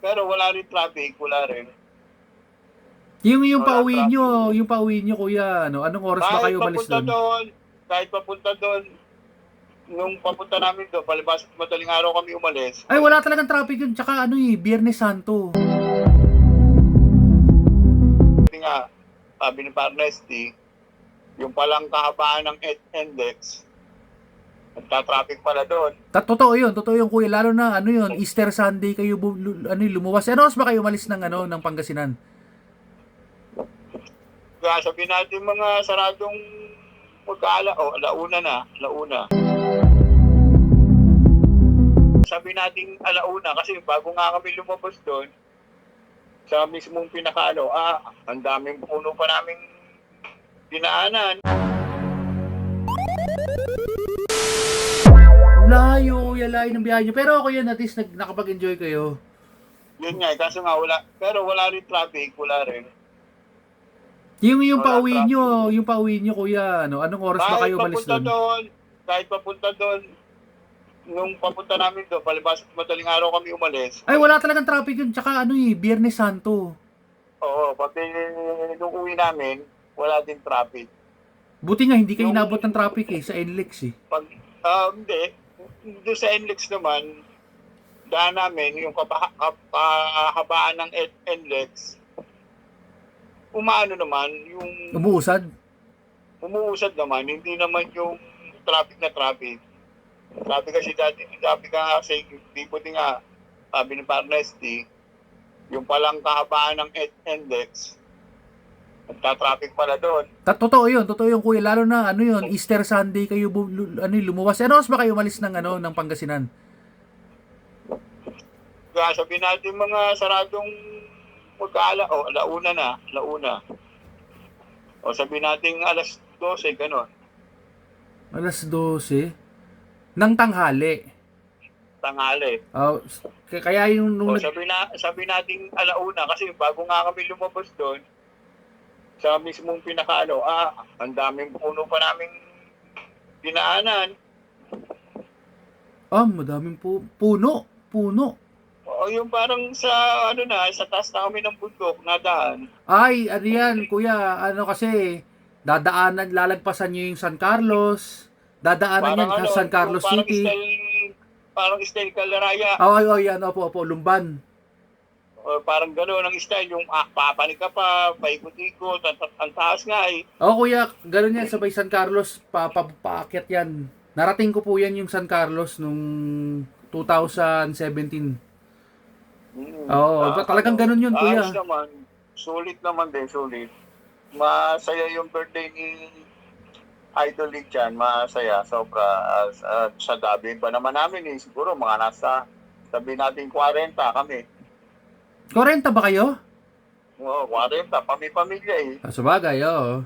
Pero wala rin traffic, wala rin. Yung Wala pauwi traffic. nyo, yung pauwi nyo kuya, ano, anong oras ba kayo umalis doon? Kahit papunta doon, nung papunta namin doon, palibas madaling araw kami umalis. Ay, wala talagang traffic yun, tsaka ano Biyernes Santo. Kasi nga, sabi ni Parnesty, yung palang kahabaan ng NLEX, nagta-traffic pala doon. Totoo yun kuya, lalo na ano yun, Easter Sunday kayo lumuwas. Ano oras ba kayo umalis ng Pangasinan? Kaya sabihin natin mga saradong alauna na, alauna. Sabi natin alauna kasi bago nga kami lumabas doon, sa mismong pinakaano, ang daming puno pa naming dinaanan. Layo ng biyahe nyo. Pero ako yun, at least nakapag-enjoy kayo. Yun nga, kaso nga wala rin traffic, wala rin. Yung Wala pauwi nyo kuya, ano, anong oras ba kayo umalis doon? Kahit papunta doon, nung papunta namin doon, palibas madaling araw kami umalis. Ay, wala talagang traffic yun, tsaka Biyernes Santo. Oo, pati nung uwi namin, wala din traffic. Buti nga, hindi kayo inabot ng traffic sa NLEX Hindi. Doon sa NLEX naman, daan namin, yung kahabaan ng NLEX, umaano naman, yung Umuusad? umuusad naman, hindi naman yung traffic na traffic. Sabi kasi sabi ni Parnesty, yung palang kahabaan ng NLEX, nagta-traffic pala doon. Totoo yun kuya, lalo na Easter Sunday kayo lumuwas. Ano oras ba kayo umalis ng Pangasinan? Kaya sabihin natin mga saradong alauna na, alauna. O sabihin natin alas 12, gano'n. Alas 12 ng tanghali. Tanghali. Kaya yung O sabihin natin alauna kasi bago nga kami lumabas doon, sa mismong pinakaano, ang daming puno pa naming dinaanan. Madaming puno. O yung parang sa taas na kami ng bundok, nadaan. Ay, ano yan, kuya, kasi, lalagpasan nyo yung San Carlos, dadaanan yan sa San Carlos City. Parang style Calaraya. Yan, opo, Lumban. O parang gano'n ang style, yung papanik ka pa, paikot-ikot, ang taas nga eh. Kuya, gano'n yan, sabay San Carlos, paakyat yan. Narating ko po yan yung San Carlos nung 2017. Talagang ganun yun, kuya. Ayos naman. Sulit naman din, sulit. Masaya yung birthday ni Idol League dyan. Masaya, sobra. Sa dabi pa naman namin siguro mga nasa, sabihin natin 40 kami. 40 ba kayo? Oo, 40, pamilya eh. Sabagay, oo.